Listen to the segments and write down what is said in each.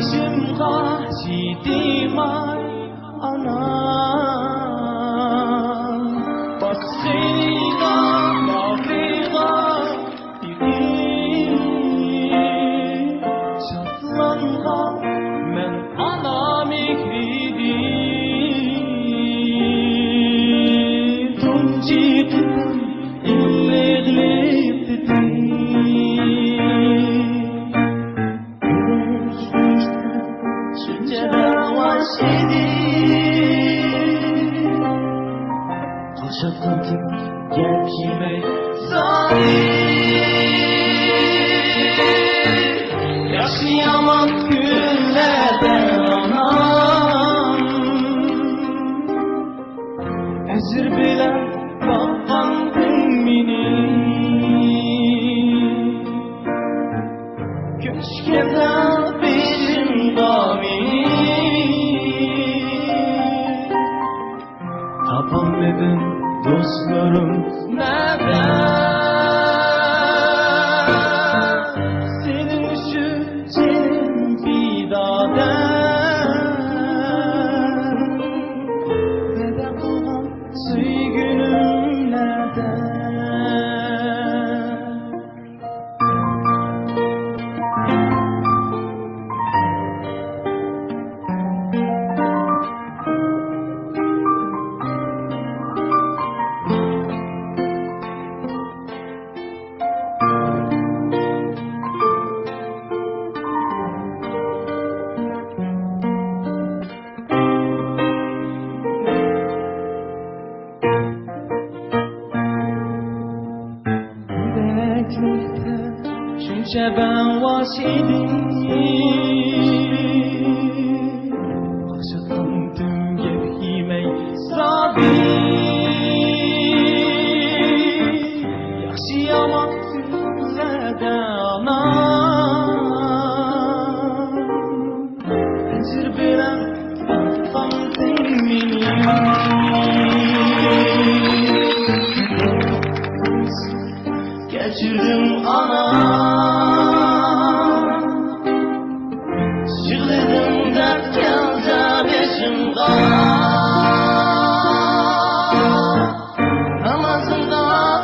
Beşim ay anam. Bak seyda bağrığa gidip çatlanğan men anam ekridim. Tunciktim illeğlip dedim. Kaşıklandım gelkime zalim. Yaşayamam günlerden anam. Ezir bilen bakkandım beni. Köşkede benim damin. Tapamadım dostlarım neden? Senin düşüncenin fidaden. Neden kalan sevgilim nereden? Çünkü ben vasidim. Kaşıklandım gevhime sabit. Yaşayamak günlerde anam. Ezir bilen bakkandım beni. Geçirdim anam. Şıkledim dert geldi beşim kan. Namazımda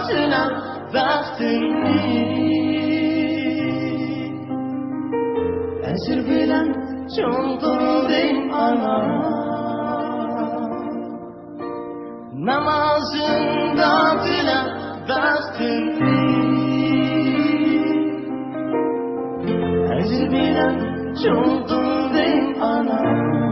tünen vaktimni. Ezir bilen çoğuldum anam. Namazımda tünen vaktimni. Ezir bilen çoğuldum anam.